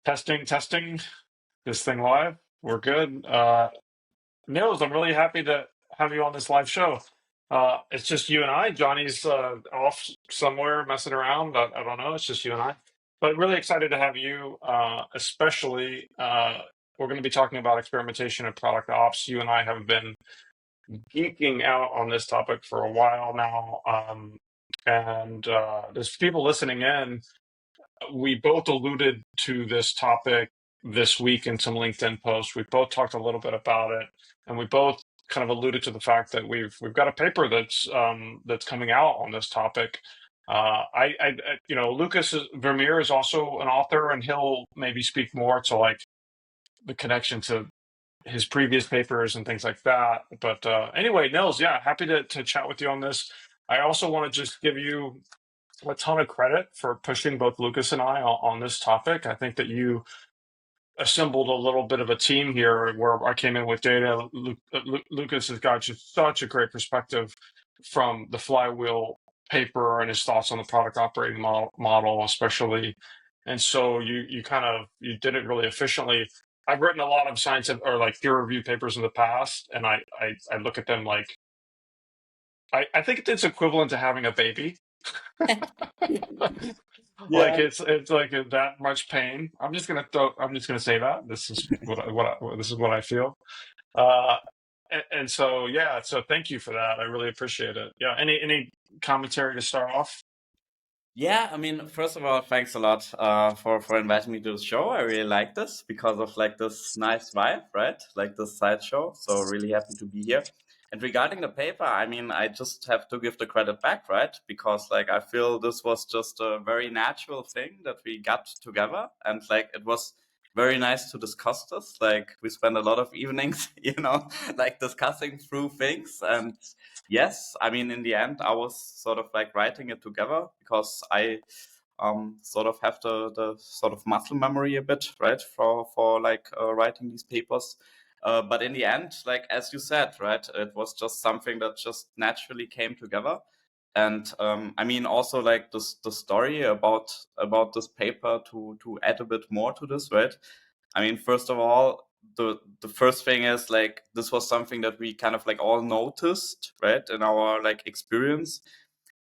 Testing. This thing live. We're good. Nils, I'm really happy to have you on this live show. It's just you and I. Johnny's off somewhere messing around. I don't know. It's just you and I. But really excited to have you, especially. We're going to be talking about experimentation and product ops. You and I have been geeking out on this topic for a while now. And there's people listening in. We both alluded to this topic this week in some LinkedIn posts. We both talked a little bit about it, and we both kind of alluded to the fact that we've got a paper that's coming out on this topic. Lucas Vermeer is also an author, and he'll maybe speak more to like the connection to his previous papers and things like that. But anyway, Nils, yeah, happy to chat with you on this. I also want to just give you a ton of credit for pushing both Lucas and I on this topic. I think that you assembled a little bit of a team here where I came in with data. Lucas has got just such a great perspective from the flywheel paper and his thoughts on the product operating model especially. And so you did it really efficiently. I've written a lot of scientific or like peer reviewed papers in the past, and I look at them like I think it's equivalent to having a baby. Like Yeah. it's like that much pain. I'm just gonna say that this is what I feel. Uh, and so yeah, so thank you for that. I really appreciate it. Yeah. Any commentary to start off? Yeah, I mean, first of all, thanks a lot for inviting me to the show. I really like this because of like this nice vibe, right? Like this sideshow. So really happy to be here. And regarding the paper, I mean, I just have to give the credit back, right? Because like I feel this was just a very natural thing that we got together, and like it was very nice to discuss this. Like we spent a lot of evenings, like discussing through things. And yes, I mean, in the end, I was sort of like writing it together because I sort of have the sort of muscle memory a bit, right, for like writing these papers. But in the end, like as you said, right, it was just something that just naturally came together. And I mean, also like the story about this paper to add a bit more to this, right? I mean, first of all, the first thing is like this was something that we kind of like all noticed, right, in our like experience.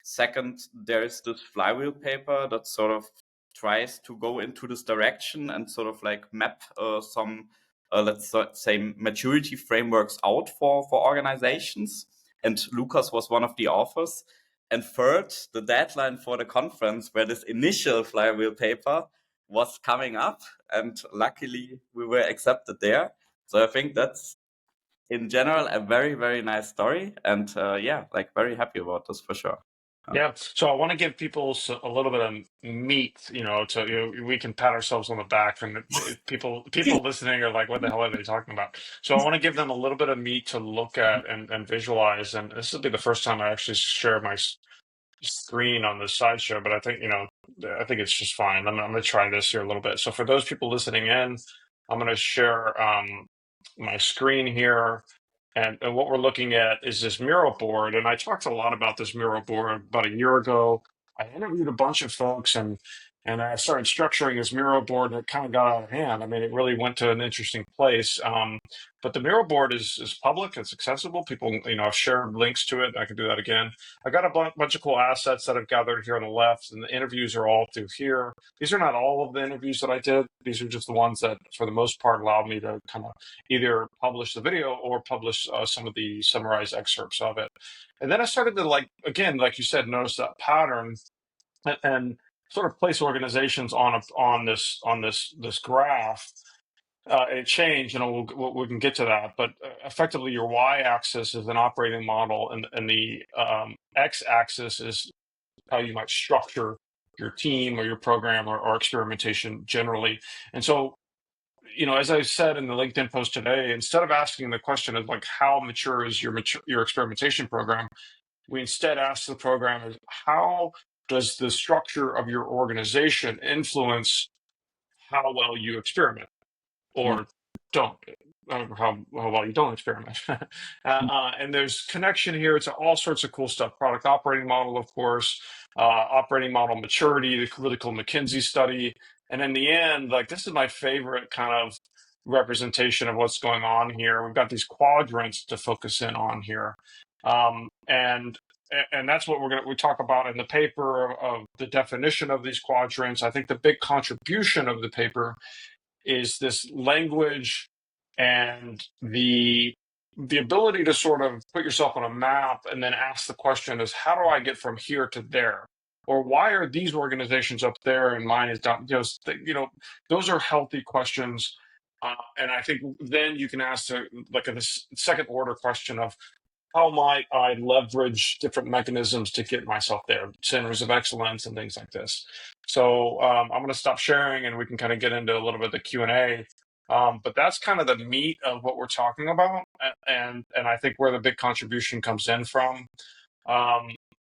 Second, there is this flywheel paper that sort of tries to go into this direction and sort of like map some let's say maturity frameworks out for organizations. And Lucas was one of the authors. And third, the deadline for the conference where this initial flywheel paper was coming up, and luckily we were accepted there. So I think that's in general a very, very nice story, and yeah, like very happy about this for sure. Yeah, so I want to give people a little bit of meat, we can pat ourselves on the back, and people listening are like, what the hell are they talking about? So I want to give them a little bit of meat to look at and visualize. And this will be the first time I actually share my screen on this sideshow, but I think it's just fine. I'm going to try this here a little bit. So for those people listening in, I'm going to share my screen here. And what we're looking at is this mural board. And I talked a lot about this mural board about a year ago. I interviewed a bunch of folks, and I started structuring this mural board, and it kind of got out of hand. I mean, it really went to an interesting place. But the mural board is public. It's accessible. People, I've shared links to it. I can do that again. I got a bunch of cool assets that I've gathered here on the left, and the interviews are all through here. These are not all of the interviews that I did. These are just the ones that, for the most part, allowed me to kind of either publish the video or publish some of the summarized excerpts of it. And then I started to, like you said, notice that pattern and sort of place organizations on this graph. It changed, and we can get to that. But effectively, your y-axis is an operating model, and the x-axis is how you might structure your team or your program or experimentation generally. And so, as I said in the LinkedIn post today, instead of asking the question of like how mature is your experimentation program, we instead ask the program is how does the structure of your organization influence how well you experiment or don't, how well you don't experiment. And there's connection here to all sorts of cool stuff. Product operating model, of course, operating model maturity, the critical McKinsey study, And in the end, like, this is my favorite kind of representation of what's going on here. We've got these quadrants to focus in on here. And that's what we talk about in the paper of the definition of these quadrants. I think the big contribution of the paper is this language and the ability to sort of put yourself on a map and then ask the question is, how do I get from here to there? Or why are these organizations up there and mine is down? Those are healthy questions. And I think then you can ask a second order question of, how might I leverage different mechanisms to get myself there, centers of excellence and things like this. So I'm going to stop sharing, and we can kind of get into a little bit of the Q&A. But that's kind of the meat of what we're talking about, and I think where the big contribution comes in from.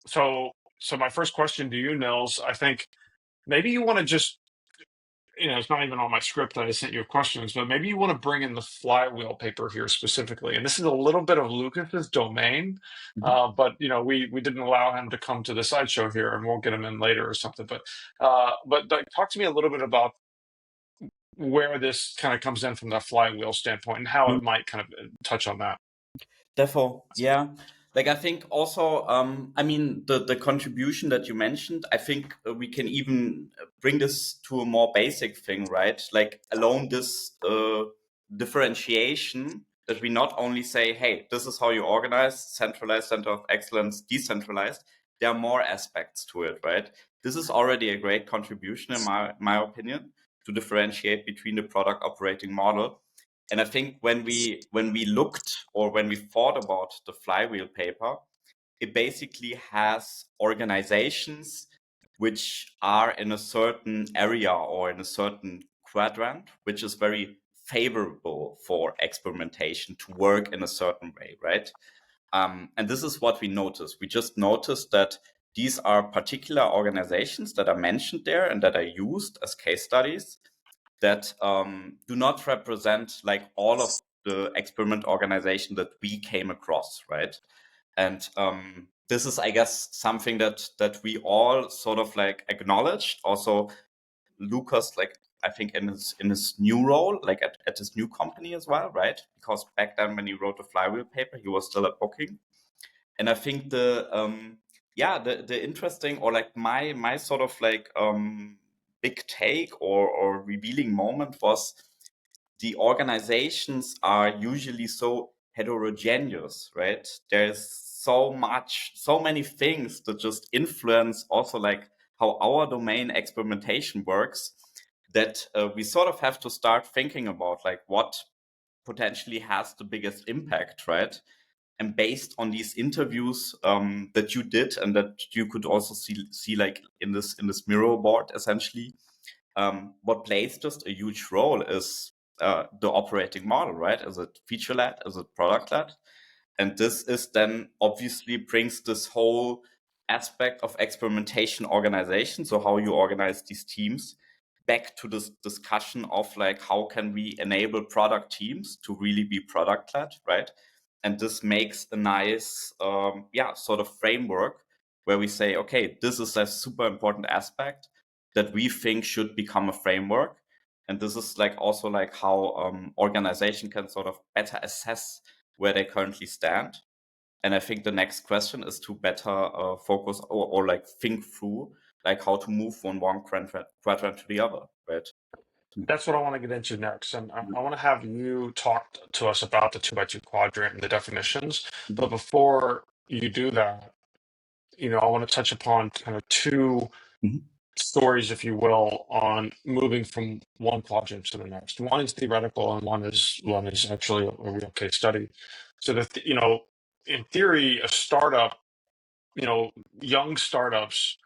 So my first question to you, Nils, I think maybe you want to just, it's not even on my script that I sent you questions, but maybe you want to bring in the flywheel paper here specifically. And this is a little bit of Lucas's domain, but we didn't allow him to come to the sideshow here, and we'll get him in later or something. But talk to me a little bit about where this kind of comes in from the flywheel standpoint and how it might kind of touch on that. Therefore, yeah. Like, I think also, I mean, the contribution that you mentioned, I think we can even bring this to a more basic thing, right? Like, alone this differentiation that we not only say, hey, this is how you organize, centralized, center of excellence, decentralized. There are more aspects to it, right? This is already a great contribution, in my opinion, to differentiate between the product operating model. And I think when we looked, or when we thought about the flywheel paper, it basically has organizations which are in a certain area or in a certain quadrant, which is very favorable for experimentation to work in a certain way, right? And this is what we noticed. We just noticed that these are particular organizations that are mentioned there and that are used as case studies that do not represent like all of the experiment organization that we came across, right? And this is, I guess, something that we all sort of like acknowledged. Also, Lucas, like, I think in his new role, like at his new company as well, right? Because back then when he wrote the flywheel paper, he was still at Booking. And I think the interesting, or like my sort of like big take or revealing moment was the organizations are usually so heterogeneous, right? There's so many things that just influence also like how our domain experimentation works, that we sort of have to start thinking about like what potentially has the biggest impact, right? And based on these interviews that you did and that you could also see like in this Miro board, essentially, what plays just a huge role is the operating model, right? Is it feature led? Is it product led? And this is then obviously brings this whole aspect of experimentation organization, so how you organize these teams, back to this discussion of like how can we enable product teams to really be product led, right? And this makes a nice sort of framework where we say, okay, this is a super important aspect that we think should become a framework. And this is like also like how organization can sort of better assess where they currently stand. And I think the next question is to better focus or like think through like how to move from one quadrant to the other, right? That's what I want to get into next. And I want to have you talk to us about the 2x2 quadrant and the definitions. But before you do that, I want to touch upon kind of two stories, if you will, on moving from one quadrant to the next. One is theoretical, and one is actually a real case study. So that in theory, a startup, young startups,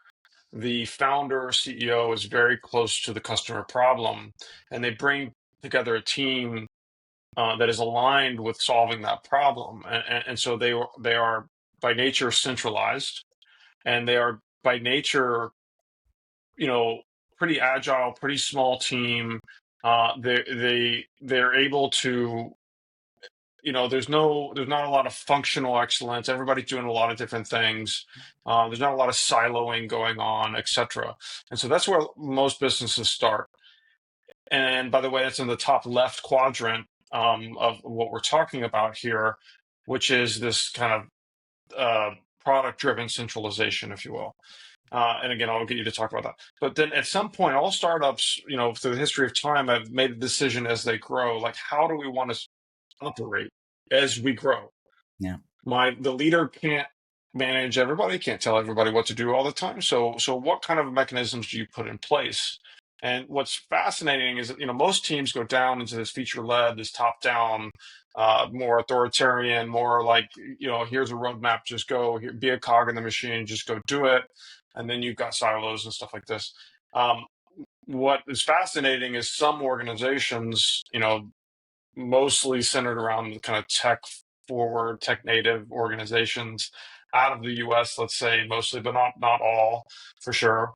the founder CEO is very close to the customer problem, and they bring together a team that is aligned with solving that problem, and so they are by nature centralized, and they are by nature pretty agile, pretty small team. They're able to, there's not a lot of functional excellence. Everybody's doing a lot of different things. There's not a lot of siloing going on, etc. And so that's where most businesses start. And by the way, it's in the top left quadrant of what we're talking about here, which is this kind of product-driven centralization, if you will. And again, I'll get you to talk about that. But then at some point, all startups, through the history of time, have made a decision as they grow, like how do we want to operate as we grow? Yeah. The leader can't manage everybody, can't tell everybody what to do all the time. So what kind of mechanisms do you put in place? And what's fascinating is that most teams go down into this feature-led, this top-down, more authoritarian, more like here's a roadmap, just go here, be a cog in the machine, just go do it. And then you've got silos and stuff like this. What is fascinating is some organizations, mostly centered around the kind of tech forward, tech native organizations out of the US, let's say mostly, but not all for sure,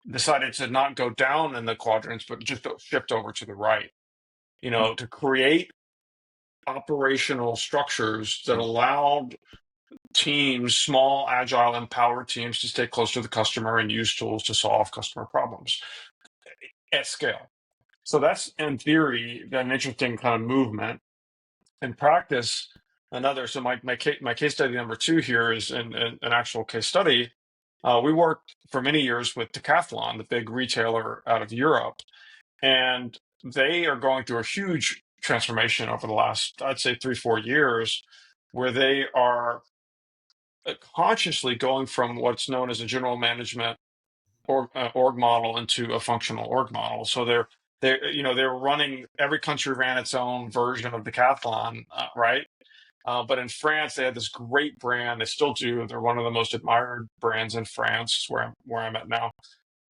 decided to not go down in the quadrants, but just shift over to the right, to create operational structures that allowed teams, small, agile, empowered teams, to stay close to the customer and use tools to solve customer problems at scale. So that's, in theory, an interesting kind of movement. In practice, another. So my case study number 2 here is an actual case study. We worked for many years with Decathlon, the big retailer out of Europe, and they are going through a huge transformation over the last, I'd say, 3-4 years, where they are consciously going from what's known as a general management org model into a functional org model. So they're running, every country ran its own version of Decathlon, right? But in France, they had this great brand. They still do. They're one of the most admired brands in France, where I'm at now.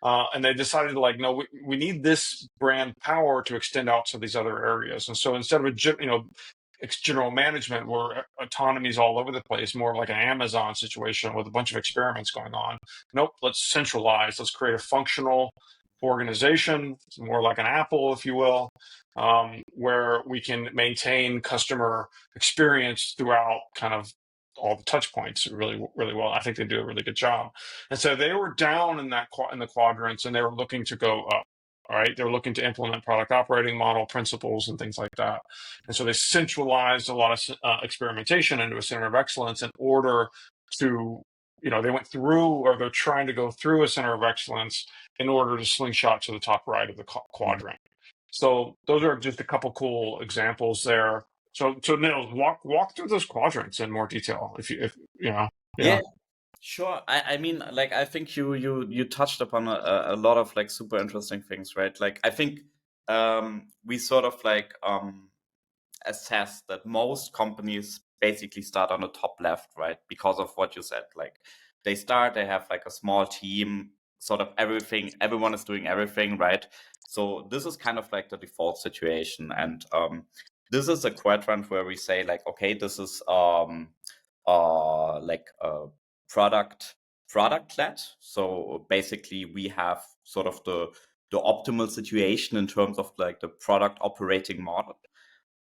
And they decided to no, we need this brand power to extend out to these other areas. And so instead of general management where autonomy's all over the place, more like an Amazon situation with a bunch of experiments going on. Nope, let's centralize. Let's create a functional organization, more like an Apple, if you will, where we can maintain customer experience throughout kind of all the touch points really, really well. I think they do a really good job. And so they were down in the quadrants, and they were looking to go up. All right, they're looking to implement product operating model principles and things like that. And so they centralized a lot of experimentation into a center of excellence in order to, they went through, or they're trying to go through a center of excellence in order to slingshot to the top right of the quadrant. So those are just a couple cool examples there. So Nils, walk through those quadrants in more detail, if yeah. Yeah, sure. I mean, like, I think you touched upon a lot of super interesting things, right? Like, I think we sort of assess that most companies basically start on the top left, right? Because of what you said. Like, they have a small team, sort of everyone is doing everything, right? So this is kind of the default situation. And this is a quadrant where we say okay, this is a product led. So basically we have sort of the optimal situation in terms of the product operating model.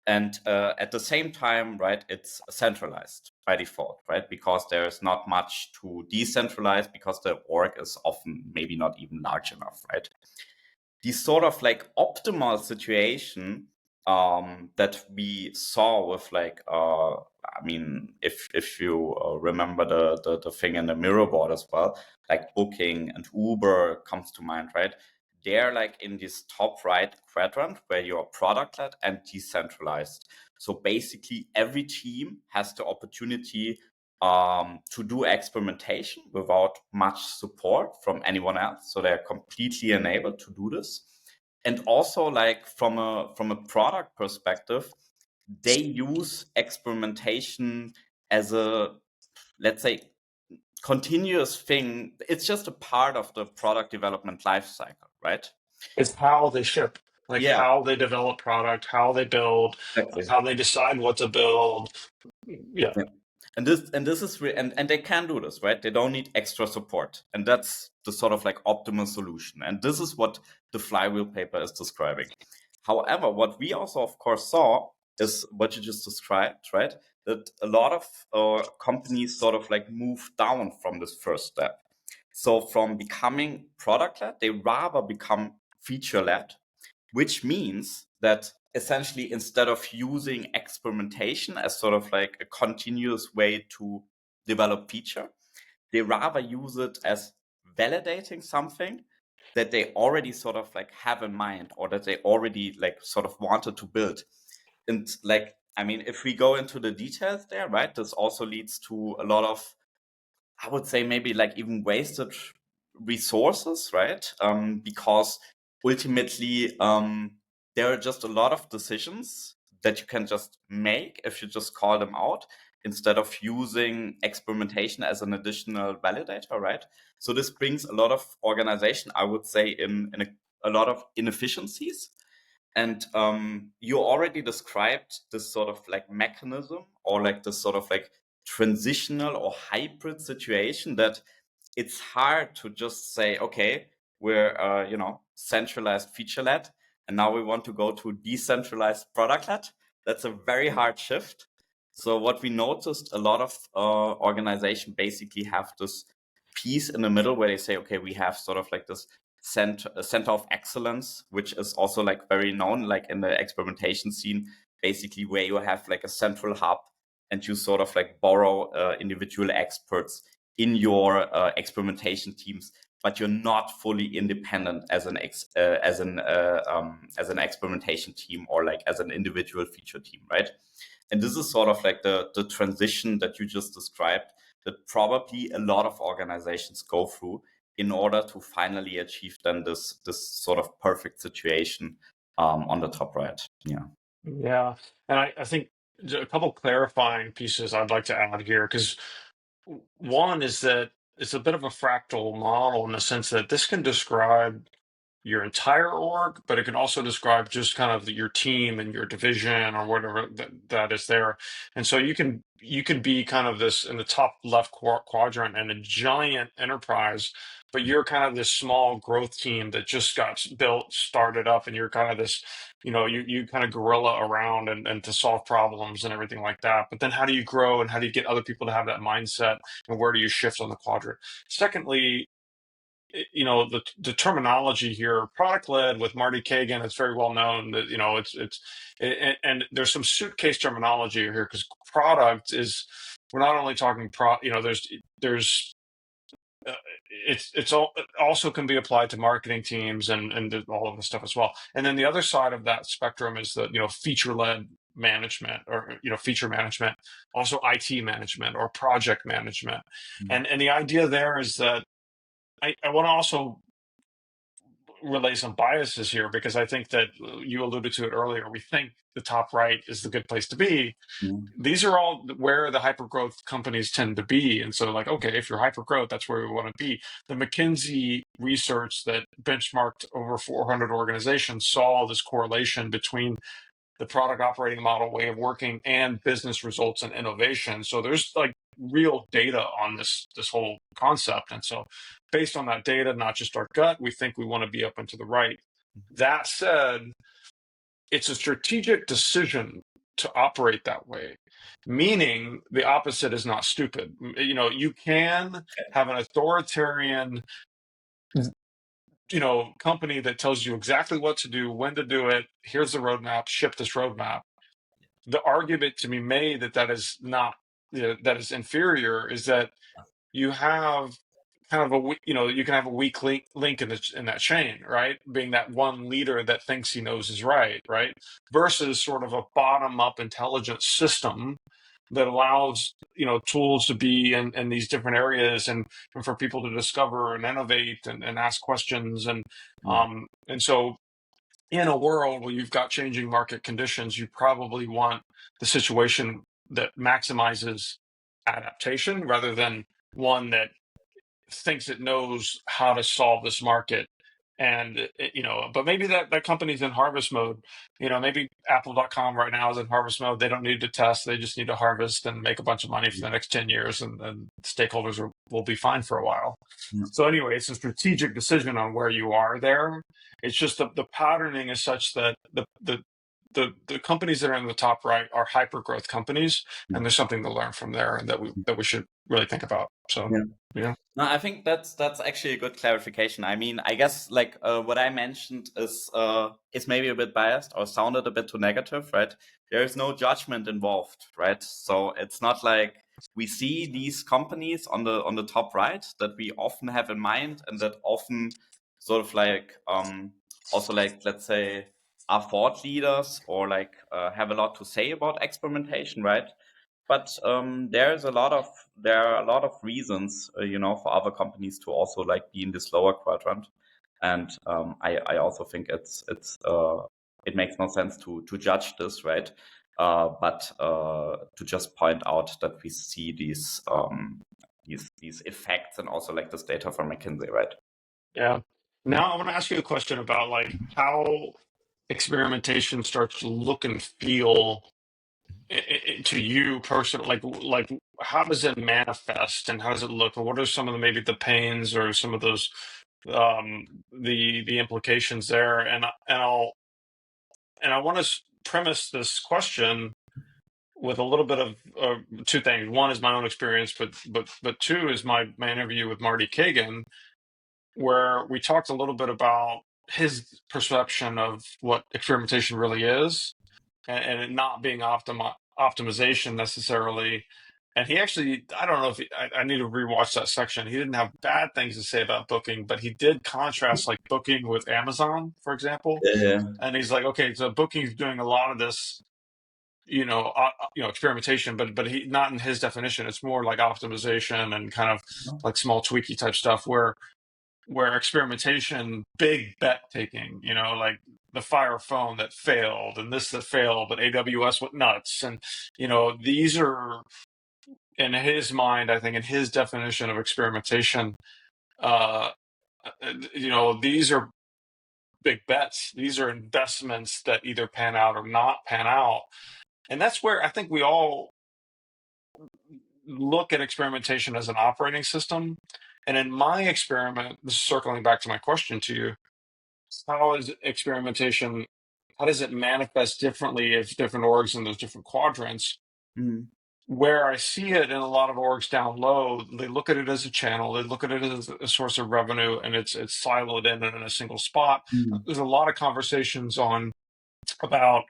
And at the same time, right, it's centralized by default, right? Because there's not much to decentralize, because the org is often maybe not even large enough, right? The sort of optimal situation that we saw with I mean, if you remember the thing in the mirror board as well, Booking and Uber comes to mind, right? They're in this top right quadrant where you're product led and decentralized. So basically every team has the opportunity to do experimentation without much support from anyone else. So they're completely enabled to do this. And also from a product perspective, they use experimentation as a, let's say, continuous thing. It's just a part of the product development lifecycle, right? It's how they ship, how they develop product, how they build, Exactly. how they decide what to build. Yeah. And this is and they can do this, right? They don't need extra support, and that's the sort of optimal solution. And this is what the flywheel paper is describing. However, what we also of course saw is what you just described, right? That a lot of companies sort of move down from this first step. So from becoming product led, they rather become feature led, which means that essentially instead of using experimentation as sort of like a continuous way to develop feature, they rather use it as validating something that they already sort of like have in mind, or that they already like sort of wanted to build. And like, I mean, if we go into the details there, right, this also leads to a lot of, I would say, maybe like even wasted resources, right? Because ultimately, there are just a lot of decisions that you can just make if you just call them out instead of using experimentation as an additional validator, right? So this brings a lot of organization, I would say, in a lot of inefficiencies. And you already described this sort of like mechanism, or like this sort of like transitional or hybrid situation, that it's hard to just say, okay, we're centralized feature led, and now we want to go to decentralized product led. That's a very hard shift. So what we noticed, a lot of organization basically have this piece in the middle where they say, okay, we have sort of like this center of excellence, which is also like very known, like in the experimentation scene, basically where you have like a central hub and you sort of like borrow individual experts in your experimentation teams, but you're not fully independent as an experimentation team, or like as an individual feature team, right? And this is sort of like the transition that you just described, that probably a lot of organizations go through in order to finally achieve then this sort of perfect situation on the top right. Yeah. Yeah, and I think a couple clarifying pieces I'd like to add here, because one is that it's a bit of a fractal model in the sense that this can describe your entire org, but it can also describe just kind of your team and your division or whatever that is there. And so you can be kind of this in the top left quadrant and a giant enterprise, but you're kind of this small growth team that just got built, started up, and you're kind of this, you kind of guerrilla around and to solve problems and everything like that. But then how do you grow, and how do you get other people to have that mindset, and where do you shift on the quadrant? Secondly, the terminology here, product led with Marty Kagan, it's very well known that and there's some suitcase terminology here, because product is, we're not only talking there's uh, it also can be applied to marketing teams and all of this stuff as well. And then the other side of that spectrum is the feature led management, or feature management, also IT management or project management. And the idea there is that I want to also relay some biases here, because I think that you alluded to it earlier. We think the top right is the good place to be. Mm. These are all where the hypergrowth companies tend to be. And so, like, okay, if you're hypergrowth, that's where we want to be. The McKinsey research that benchmarked over 400 organizations saw this correlation between the product operating model way of working and business results and innovation. So there's like real data on this whole concept. And so based on that data, not just our gut, we think we want to be up and to the right. That said, it's a strategic decision to operate that way, meaning the opposite is not stupid. You can have an authoritarian company that tells you exactly what to do, when to do it. Here's the roadmap, ship this roadmap. The argument to be made that is not, that is inferior, is that you have kind of you can have a weak link in that chain, right? Being that one leader that thinks he knows is right, versus sort of a bottom up intelligent system that allows tools to be in these different areas, and for people to discover and innovate and ask questions, and so in a world where you've got changing market conditions, you probably want the situation that maximizes adaptation rather than one that thinks it knows how to solve this market. And but maybe that company's in harvest mode. Maybe Apple.com right now is in harvest mode. They don't need to test, they just need to harvest and make a bunch of money for the next 10 years, and stakeholders will be fine for a while. Yeah. So anyway, it's a strategic decision on where you are there. It's just the patterning is such that the the companies that are in the top right are hyper growth companies, and there's something to learn from there, and that we should really think about. So Yeah. yeah. No, I think that's actually a good clarification. I mean, I guess like what I mentioned is maybe a bit biased or sounded a bit too negative, right? There is no judgment involved, right? So it's not like we see these companies on the top right that we often have in mind and that often sort of like also like, let's say, are thought leaders or like have a lot to say about experimentation, right? But there are a lot of reasons, for other companies to also like be in this lower quadrant, and I also think it makes no sense to judge this, right? But to just point out that we see these effects and also like this data from McKinsey, right? Yeah. Now I want to ask you a question about like how experimentation starts to look and feel to you personally. Like how does it manifest and how does it look, and what are some of the maybe the pains or some of those the implications there? And I want to premise this question with a little bit of two things. One is my own experience, but two is my interview with Marty Kagan, where we talked a little bit about his perception of what experimentation really is, and it not being optimization necessarily. And he actually, I don't know if I need to rewatch that section. He didn't have bad things to say about booking, but he did contrast like booking with Amazon, for example. Yeah. And he's like, okay, so booking's doing a lot of this, experimentation, but he not in his definition. It's more like optimization and kind of like small tweaky type stuff where experimentation, big bet taking, like the Fire phone that failed and this that failed, but AWS went nuts. And, these are, in his mind, I think, in his definition of experimentation, uh, these are big bets. These are investments that either pan out or not pan out. And that's where I think we all look at experimentation as an operating system. And in my experiment, this is circling back to my question to you, how is experimentation, how does it manifest differently as different orgs in those different quadrants? Mm. Where I see it in a lot of orgs down low, they look at it as a channel, they look at it as a source of revenue, and it's siloed in a single spot. Mm. There's a lot of conversations about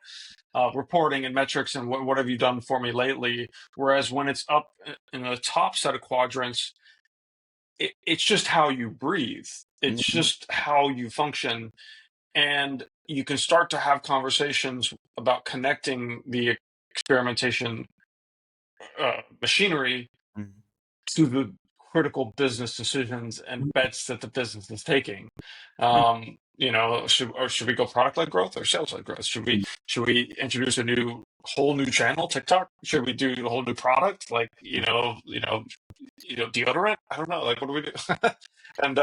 reporting and metrics and what have you done for me lately. Whereas when it's up in the top set of quadrants, it's just how you breathe. It's Mm. just how you function. And you can start to have conversations about connecting the experimentation machinery Mm. to the critical business decisions and bets that the business is taking. Mm. Should we go product led growth or sales led growth? Should we introduce a whole new channel, TikTok? Should we do a whole new product like deodorant? I don't know. Like, what do we do? And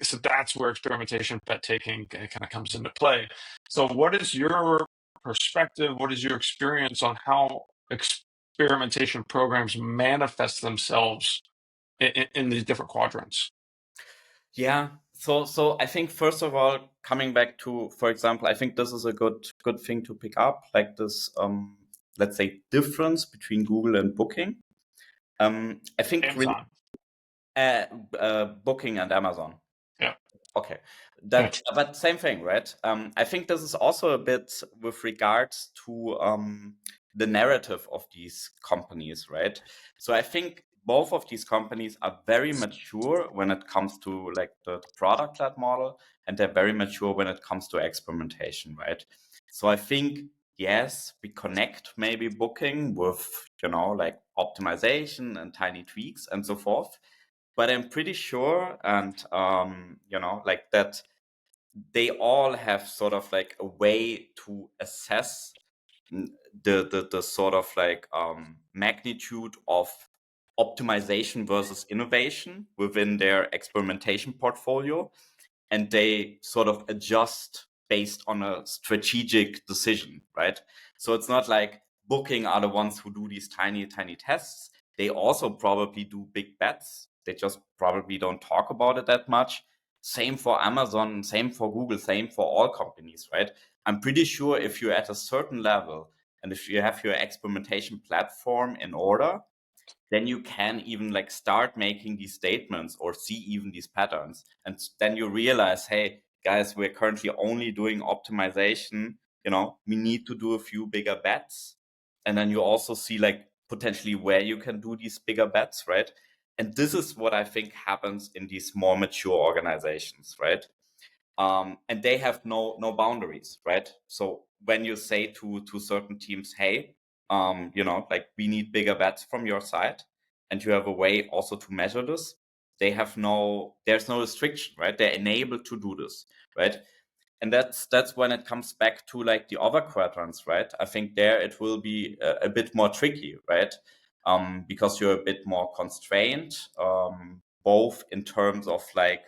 so that's where experimentation, bet taking kind of comes into play. So, what is your perspective? What is your experience on how experimentation programs manifest themselves in these different quadrants? Yeah. So I think first of all, coming back to, for example, I think this is a good thing to pick up, like this let's say difference between Google and Booking. I think really Amazon. Booking and Amazon. Yeah. Okay. Yeah. But same thing, right? I think this is also a bit with regards to the narrative of these companies, right? So I think both of these companies are very mature when it comes to like the product-led model, and they're very mature when it comes to experimentation, right? So I think yes, we connect maybe booking with like optimization and tiny tweaks and so forth, but I'm pretty sure, and like that they all have sort of like a way to assess the sort of like magnitude of optimization versus innovation within their experimentation portfolio, and they sort of adjust based on a strategic decision, right? So it's not like booking are the ones who do these tiny tests. They also probably do big bets. They just probably don't talk about it that much. Same for Amazon, same for Google, same for all companies, right? I'm pretty sure if you're at a certain level and if you have your experimentation platform in order, then you can even like start making these statements or see even these patterns. And then you realize, hey, guys, we're currently only doing optimization. We need to do a few bigger bets. And then you also see like potentially where you can do these bigger bets, right? And this is what I think happens in these more mature organizations, right? And they have no boundaries, right? So when you say to certain teams, hey, like we need bigger bets from your side, and you have a way also to measure this, there's no restriction, right? They're enabled to do this, right? And that's when it comes back to like the other quadrants, right? I think there it will be a bit more tricky, right? Because you're a bit more constrained, both in terms of like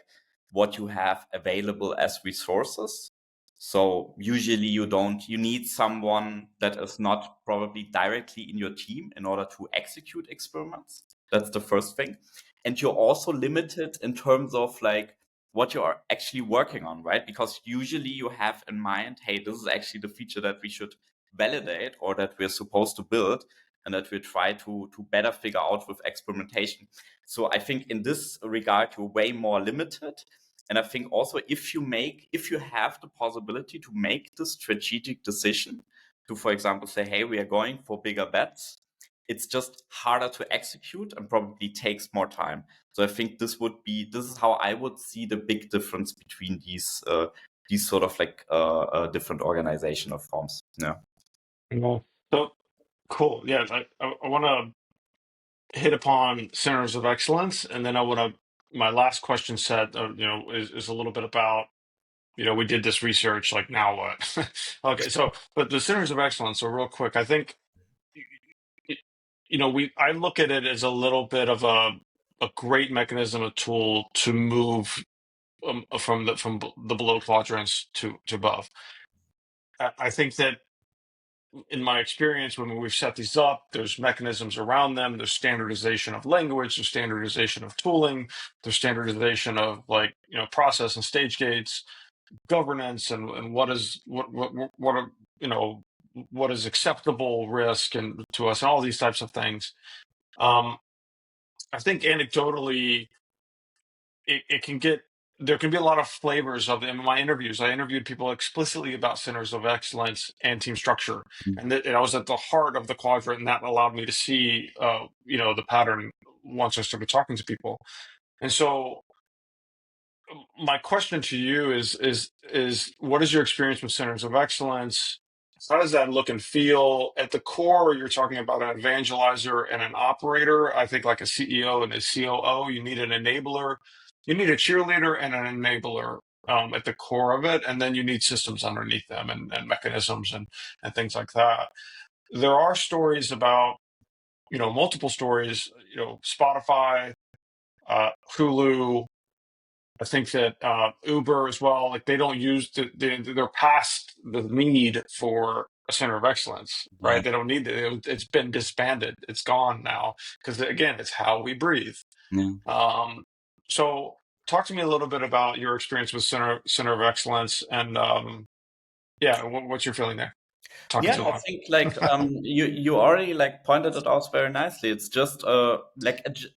what you have available as resources. So usually you need someone that is not probably directly in your team in order to execute experiments. That's the first thing. And you're also limited in terms of like what you are actually working on, right? Because usually you have in mind, hey, this is actually the feature that we should validate or that we're supposed to build and that we try to better figure out with experimentation. So I think in this regard, you're way more limited. And I think also if you have the possibility to make the strategic decision to, for example, say, hey, we are going for bigger bets, it's just harder to execute and probably takes more time. So I think this is how I would see the big difference between these sort of like different organizational forms. Yeah. Well, so cool. Yeah, I want to hit upon centers of excellence, and then I want to. My last question set, is a little bit about, we did this research. Like, now what? Okay, so but the centers of excellence. So real quick, I think, I look at it as a little bit of a great mechanism, a tool to move from the below quadrants to above. I think that in my experience, when we've set these up, there's mechanisms around them. There's standardization of language, there's standardization of tooling, there's standardization of, like, process and stage gates, governance, and what are, what is acceptable risk and to us, and all these types of things. I think anecdotally, it can get, there can be a lot of flavors of them. In my interviews, I interviewed people explicitly about centers of excellence and team structure, and I was at the heart of the quadrant, and that allowed me to see, the pattern once I started talking to people. And so, my question to you is what is your experience with centers of excellence? How does that look and feel? At the core, you're talking about an evangelizer and an operator. I think, like a CEO and a COO, you need an enabler. You need a cheerleader and an enabler, at the core of it, and then you need systems underneath them, and mechanisms, and things like that. There are stories about, multiple stories, Spotify, Hulu. I think that Uber as well, like, they don't use they're past the need for a center of excellence, Yeah. right? They don't need it. It's been disbanded. It's gone now because, again, it's how we breathe. Yeah. Um, so talk to me a little bit about your experience with center of excellence, and yeah, what's your feeling there? Talking Yeah, too I long. think like you already like pointed it out very nicely. It's just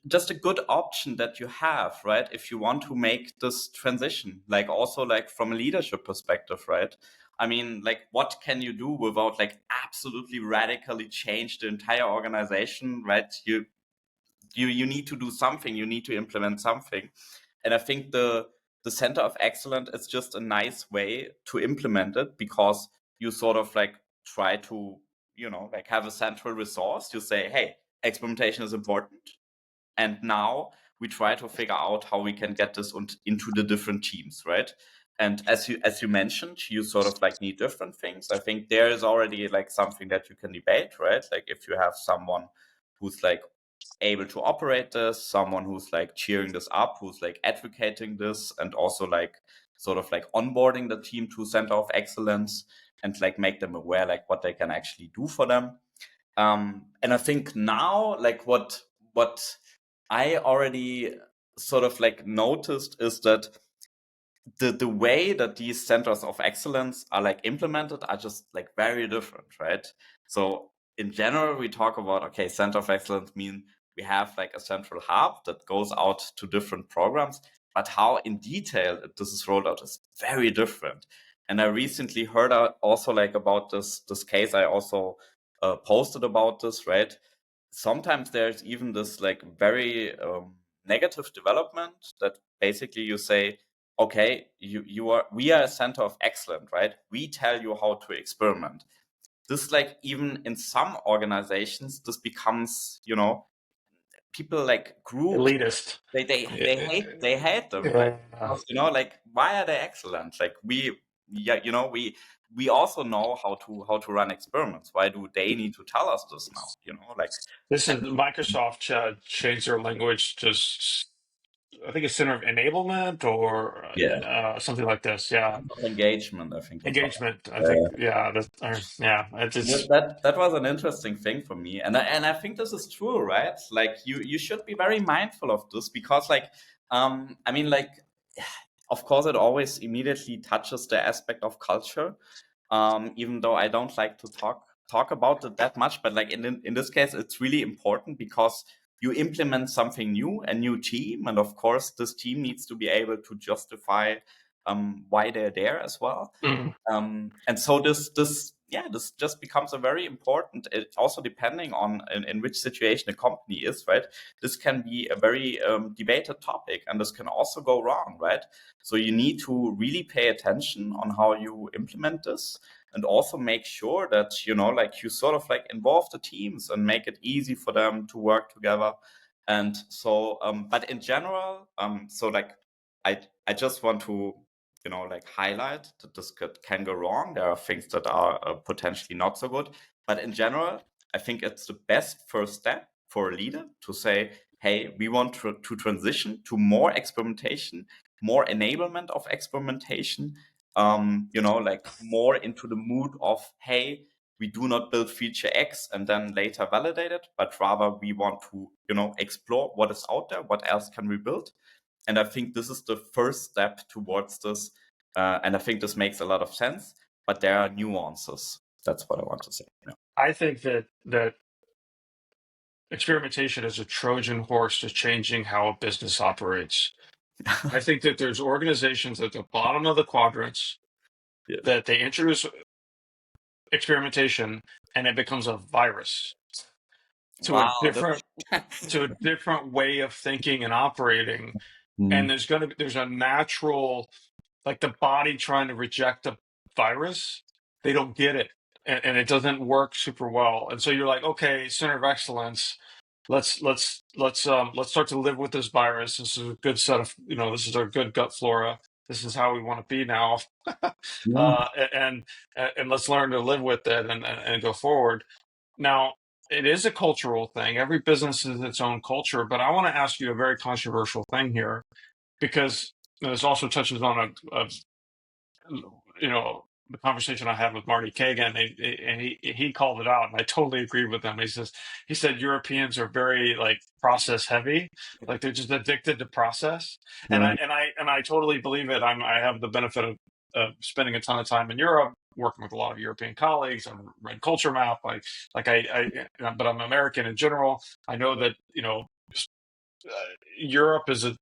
just a good option that you have, right? If you want to make this transition, like also like from a leadership perspective, right? I mean, like what can you do without like absolutely radically change the entire organization, right? You need to do something, you need to implement something. And I think the center of excellence is just a nice way to implement it, because you sort of like try to like have a central resource. You say, hey, experimentation is important, and now we try to figure out how we can get this into the different teams, right? And as you mentioned, you sort of like need different things. I think there is already like something that you can debate, right? Like if you have someone who's like able to operate this, someone who's like cheering this up, who's like advocating this, and also like sort of like onboarding the team to center of excellence and like make them aware like what they can actually do for them. And I think now like what I already sort of like noticed is that the way that these centers of excellence are like implemented are just like very different, right? So in general, we talk about, okay, center of excellence mean we have like a central hub that goes out to different programs, but how in detail this is rolled out is very different. And I recently heard also like about this case. I also posted about this, right? Sometimes there's even this like very negative development that basically you say, okay, we are a center of excellence, right? We tell you how to experiment. This, like, even in some organizations, this becomes, people like groups, Elitist. they hate them, right? Yeah. Because, like, why are they excellent? Like, yeah, we also know how to run experiments. Why do they need to tell us this now? Like, This is and Microsoft changed their language to, I think it's center of enablement or yeah, something like this. Yeah, engagement, I think. engagement. I think. Yeah, yeah. It's That was an interesting thing for me, and I think this is true, right? Like, you should be very mindful of this, because, like, I mean, like, of course it always immediately touches the aspect of culture, even though I don't like to talk about it that much. But, like, in this case, it's really important, because you implement something new, a new team, and of course this team needs to be able to justify why they're there as well. mm. And so this just becomes a very important. It also, depending on in which situation a company is, right? This can be a very debated topic, and this can also go wrong, right? So you need to really pay attention on how you implement this, and also make sure that like, you sort of like involve the teams and make it easy for them to work together. And so, but in general, so like, I just want to like, highlight that this can go wrong. There are things that are potentially not so good, but in general, I think it's the best first step for a leader to say, hey, we want to transition to more experimentation, more enablement of experimentation, like, more into the mood of, hey, we do not build feature X and then later validate it, but rather we want to explore what is out there, what else can we build. And I think this is the first step towards this. And I think this makes a lot of sense, but there are nuances. That's what I want to say. Yeah. I think that experimentation is a Trojan horse to changing how a business operates. I think that there's organizations at the bottom of the quadrants Yeah. that they introduce experimentation and it becomes a virus to a Wow. different way of thinking and operating. And Mm, there's a natural, like, the body trying to reject a virus, they don't get it, and it doesn't work super well. And so you're like, okay, center of excellence, let's start to live with this virus. This is a good set of, this is our good gut flora. This is how we want to be now. yeah. And let's learn to live with it and go forward. Now, it is a cultural thing. Every business has its own culture, but I want to ask you a very controversial thing here, because this also touches on the conversation I had with Marty Kagan, and he called it out, and I totally agreed with him. He said Europeans are very, like, process heavy, like they're just addicted to process, and Yeah. I totally believe it. I have the benefit of spending a ton of time in Europe, working with a lot of European colleagues. I've read Culture Map, but I'm American in general. I know that Europe is a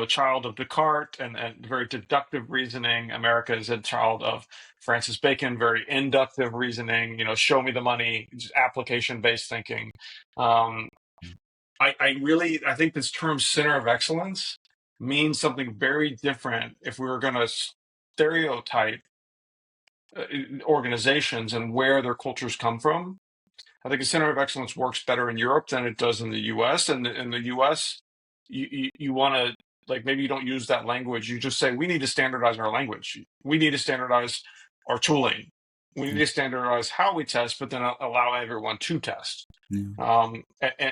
child of Descartes and very deductive reasoning. America is a child of Francis Bacon, very inductive reasoning, show me the money, application based thinking. Um, I think this term center of excellence means something very different if we were going to stereotype organizations and where their cultures come from. I think a center of excellence works better in Europe than it does in the U.S. And in the U.S., you want to, like, maybe you don't use that language. You just say, we need to standardize our language. We need to standardize our tooling. We need to standardize how we test, but then allow everyone to test. Yeah.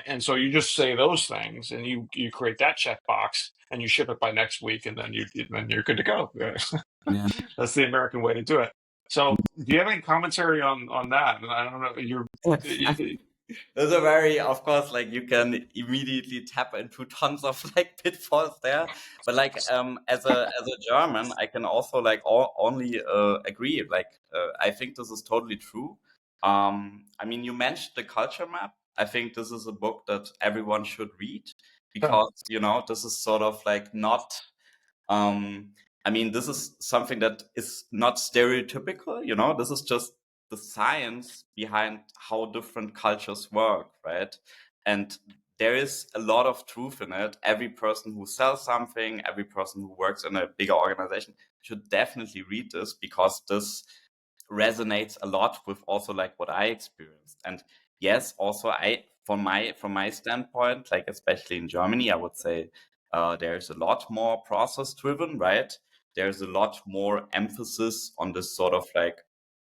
And so you just say those things, and you create that checkbox, and you ship it by next week, and then you're good to go. Yeah. That's the American way to do it. So, do you have any commentary on that? And I don't know, Those are very, of course, like you can immediately tap into tons of like pitfalls there. But like as a German, I can also like only agree. Like I think this is totally true. I mean, you mentioned the culture map. I think this is a book that everyone should read Yeah. because this is sort of like not um, I mean, this is something that is not stereotypical, this is just the science behind how different cultures work, right? And there is a lot of truth in it. Every person who sells something, every person who works in a bigger organization should definitely read this because this resonates a lot with also like what I experienced. And yes, also I from my standpoint, like especially in Germany, I would say there's a lot more process driven, right? There's a lot more emphasis on this sort of like,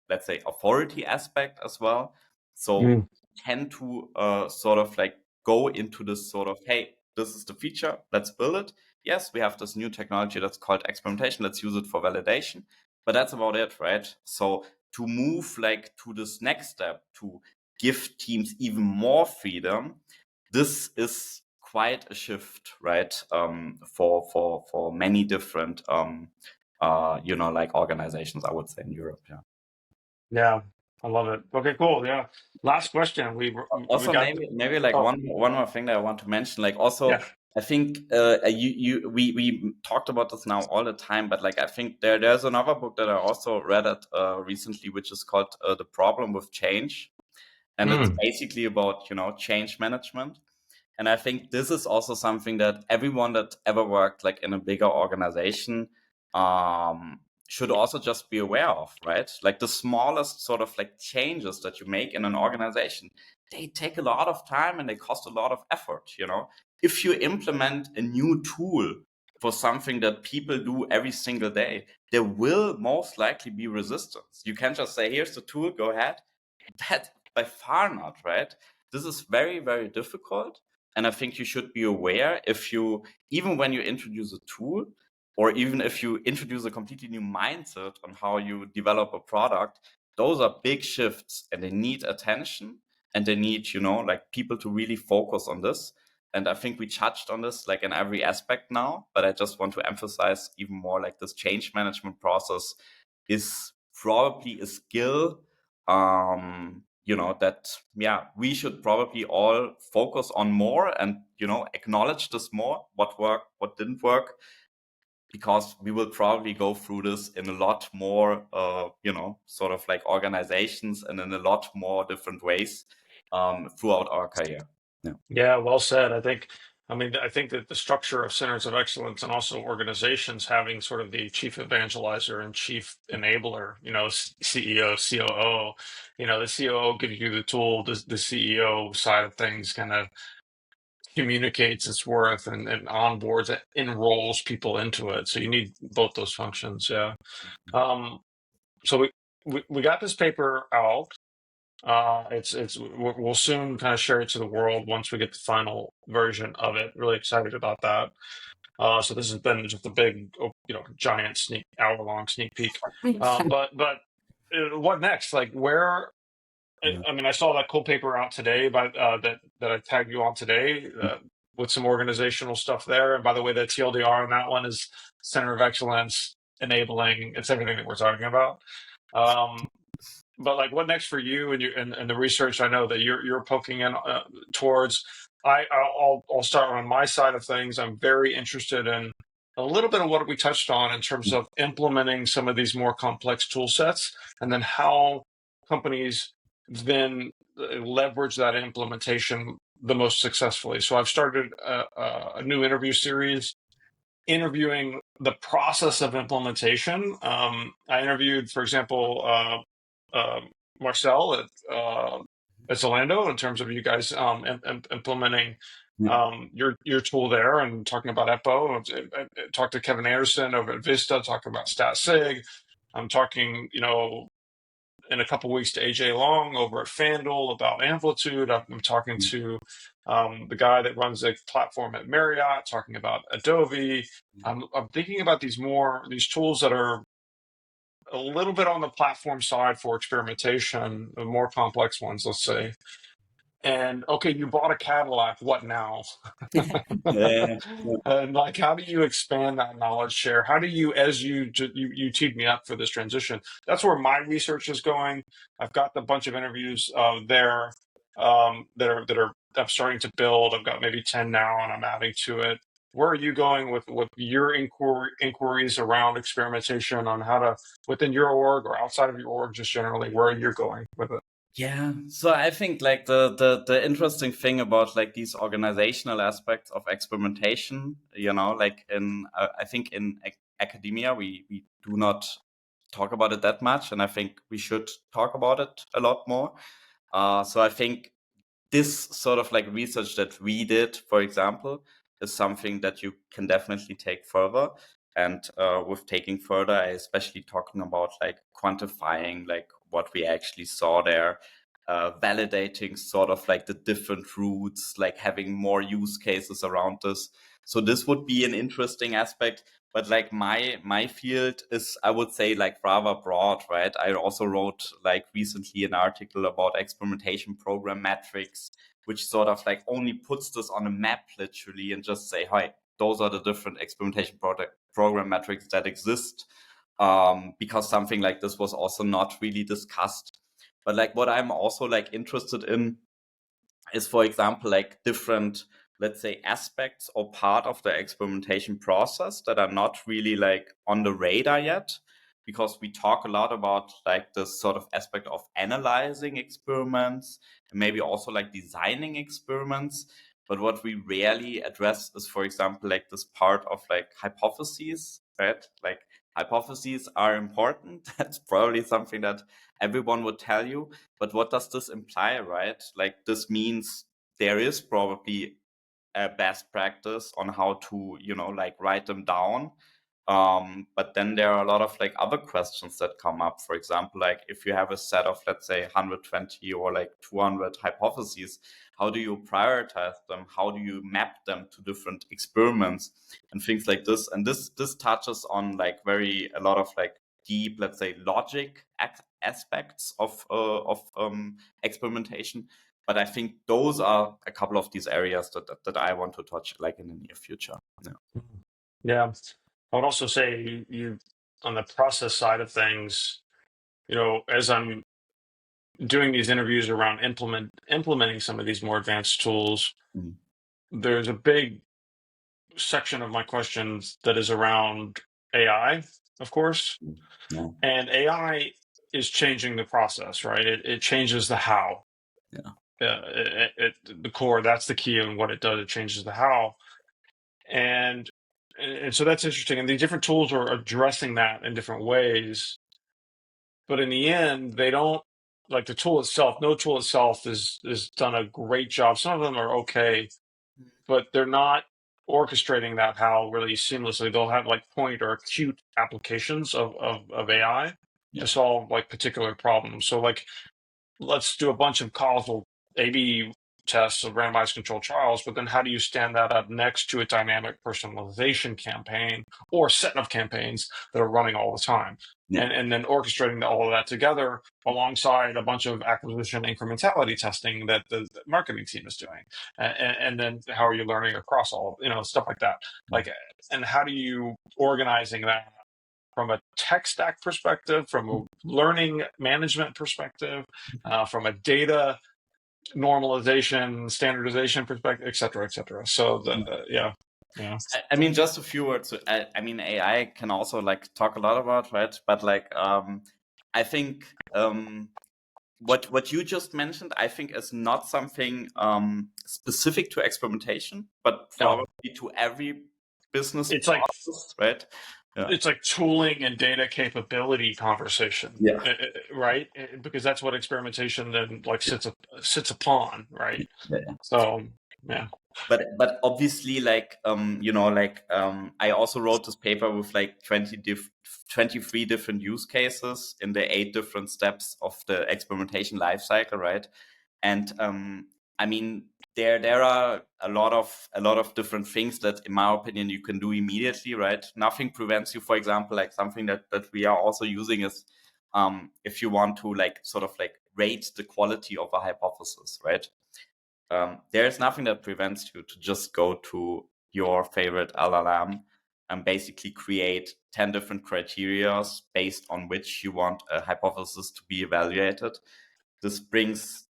let's say, authority aspect as well. So Mm. tend to sort of like go into this sort of, hey, this is the feature, let's build it. Yes, we have this new technology that's called experimentation. Let's use it for validation. But that's about it, right? So to move like to this next step, to give teams even more freedom, this is quite a shift, right? For many different like organizations, I would say in Europe. Yeah. Yeah, I love it. Okay, cool. Yeah. Last question. We Also, got. maybe like Oh, one more thing that I want to mention. Like yeah. also, I think we talked about this now all the time, but like I think there's another book that I also read it recently, which is called The Problem with Change, and it's Mm. basically about change management. And I think this is also something that everyone that ever worked like in a bigger organization um, should also just be aware of, right? Like the smallest sort of like changes that you make in an organization, they take a lot of time and they cost a lot of effort, If you implement a new tool for something that people do every single day, there will most likely be resistance. You can't just say, here's the tool, go ahead. That by far not, right? This is very, very difficult. And I think you should be aware if you, even when you introduce a tool, or even if you introduce a completely new mindset on how you develop a product, those are big shifts and they need attention and they need, like people to really focus on this. And I think we touched on this like in every aspect now, but I just want to emphasize even more like this change management process is probably a skill that we should probably all focus on more and acknowledge this more, what worked, what didn't work, because we will probably go through this in a lot more sort of like organizations and in a lot more different ways throughout our career. Yeah. Yeah, well said. I think that the structure of centers of excellence and also organizations having sort of the chief evangelizer and chief enabler, CEO, COO, the COO gives you the tool, the CEO side of things kind of communicates its worth and onboards, enrolls people into it. So you need both those functions. Yeah. Um, so we got this paper out. We'll soon kind of share it to the world once we get the final version of it. Really excited about that. So this has been just a big, giant hour-long sneak peek. But what next? Like where? Yeah. I mean, I saw that cool paper out today by that I tagged you on today with some organizational stuff there. And by the way, the TLDR on that one is Center of Excellence, enabling. It's everything that we're talking about. Um, but like what next for you and and the research I know that you're poking in towards. I'll start on my side of things. I'm very interested in a little bit of what we touched on in terms of implementing some of these more complex tool sets, and then how companies then leverage that implementation the most successfully. So I've started a new interview series interviewing the process of implementation. I interviewed, for example, uh, Marcel at Zalando in terms of you guys implementing Yeah. your tool there and talking about EPO. I talked to Kevin Anderson over at Vista, talking about StatSig. I'm talking, in a couple weeks to AJ Long over at FanDuel about Amplitude. I'm talking to the guy that runs a platform at Marriott, talking about Adobe. I'm thinking about these tools that are a little bit on the platform side for experimentation, the more complex ones, let's say. and okay, you bought a Cadillac, what now? Yeah. And like, how do you expand that knowledge share? How do you, as you teed me up for this transition, that's where my research is going. I've got a bunch of interviews there that are I'm starting to build. I've got maybe 10 now, and I'm adding to it. Where are you going with your inquiries around experimentation on how to, within your org or outside of your org, just generally, where are you going with it? Yeah. So I think like the interesting thing about like these organizational aspects of experimentation, like in I think in academia we do not talk about it that much, and I think we should talk about it a lot more. So I think this sort of like research that we did, for example, is something that you can definitely take further. And with taking further, I especially talking about like quantifying like what we actually saw there, validating sort of like the different routes, like having more use cases around this. So this would be an interesting aspect. But like my field is, I would say, like rather broad, right? I also wrote like recently an article about experimentation program metrics, which sort of like only puts this on a map literally and just say, hi, those are the different experimentation program metrics that exist. Because something like this was also not really discussed. But like what I'm also like interested in is, for example, like different, let's say, aspects or part of the experimentation process that are not really like on the radar yet, because we talk a lot about like this sort of aspect of analyzing experiments and maybe also like designing experiments. But what we rarely address is, for example, like this part of like hypotheses, right? Like hypotheses are important. That's probably something that everyone would tell you. But what does this imply, right? Like this means there is probably a best practice on how to, like write them down. But then there are a lot of like other questions that come up. For example, like if you have a set of, let's say, 120 or like 200 hypotheses, how do you prioritize them? How do you map them to different experiments and things like this? And this touches on like a lot of like deep, let's say, logic aspects of experimentation. But I think those are a couple of these areas that I want to touch like in the near future. Yeah. Yeah. I would also say you on the process side of things, as I'm doing these interviews around implementing some of these more advanced tools, Mhm. there's a big section of my questions that is around AI, of course. Yeah. And AI is changing the process, right? It changes the how. Yeah. The core, that's the key, and what it does, it changes the how. And so that's interesting. And the different tools are addressing that in different ways. But in the end, they don't, like the tool itself, no tool itself is done a great job. Some of them are okay, but they're not orchestrating that how really seamlessly. They'll have like point or acute applications of AI Yeah. to solve like particular problems. So like let's do a bunch of causal A/B tests of randomized controlled trials, but then how do you stand that up next to a dynamic personalization campaign or set of campaigns that are running all the time? Yeah. And then orchestrating all of that together alongside a bunch of acquisition incrementality testing that the marketing team is doing. And then how are you learning across all, stuff like that? Like, and how do you organizing that from a tech stack perspective, from a learning management perspective, from a data normalization, standardization perspective, et cetera, et cetera. So yeah. I mean, just a few words. I mean, AI can also like talk a lot about, right? But like, I think what you just mentioned, I think, is not something specific to experimentation, but No, probably to every business it's like process, right? Yeah. it's like tooling and data capability conversation, Yeah. right? Because that's what experimentation then like sits upon, right? Yeah. So yeah. But obviously, like I also wrote this paper with like 23 different use cases in the 8 different steps of the experimentation lifecycle, right? And I mean, there are a lot of different things that, in my opinion, you can do immediately, right? Nothing prevents you, for example, like something that we are also using is if you want to like sort of like rate the quality of a hypothesis, right? There's nothing that prevents you to just go to your favorite LLM and basically create 10 different criteria based on which you want a hypothesis to be evaluated. This brings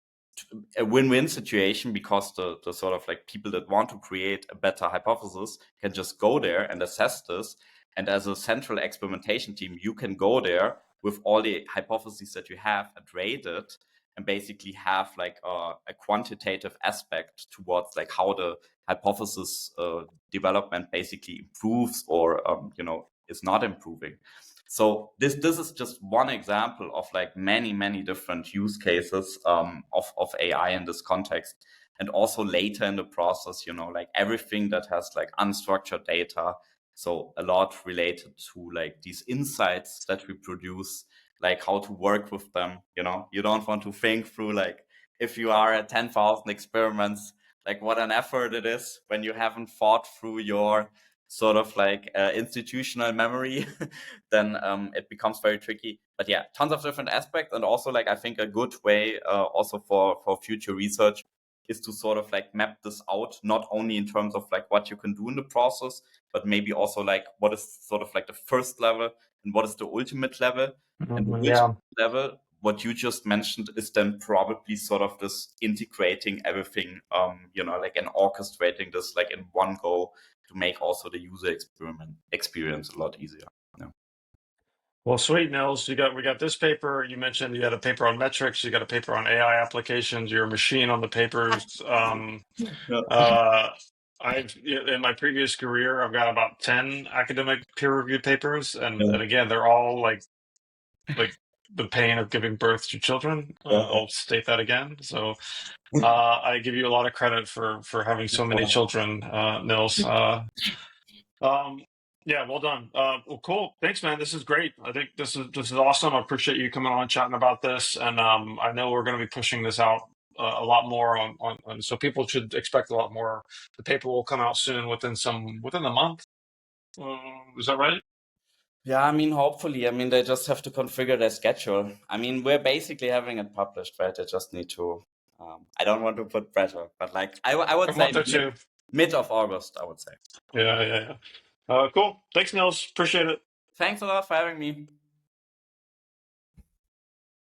a win-win situation because the sort of like people that want to create a better hypothesis can just go there and assess this. And as a central experimentation team, you can go there with all the hypotheses that you have and rate it, and basically have like a quantitative aspect towards like how the hypothesis development basically improves or is not improving. So this is just one example of like many different use cases of AI in this context. And also later in the process, like everything that has like unstructured data, so a lot related to like these insights that we produce, like how to work with them. You don't want to think through like, if you are at 10,000 experiments, like what an effort it is when you haven't thought through your sort of like institutional memory, then it becomes very tricky. But yeah, tons of different aspects. And also like, I think a good way also for future research is to sort of like map this out, not only in terms of like what you can do in the process, but maybe also like what is sort of like the first level and what is the ultimate level. And the ultimate level, what you just mentioned, is then probably sort of this integrating everything, like and orchestrating this like in one go to make also the user experience a lot easier. Well, sweet, Nils. We got this paper. You mentioned you had a paper on metrics. You got a paper on AI applications. You're a machine on the papers. I've in my previous career, I've got about 10 academic peer-reviewed papers, and again, they're all like the pain of giving birth to children. I'll state that again. So I give you a lot of credit for having so many children, Nils. Yeah, well done. Well, cool. Thanks, man. This is great. I think this is awesome. I appreciate you coming on and chatting about this. And I know we're going to be pushing this out a lot more on so people should expect a lot more. The paper will come out soon within the month. Is that right? Yeah, I mean, hopefully. I mean, they just have to configure their schedule. I mean, we're basically having it published, right? They just need to. I don't want to put pressure, but like I would A say month or two. mid of August, I would say. Yeah. Cool. Thanks, Nils. Appreciate it. Thanks a lot for having me.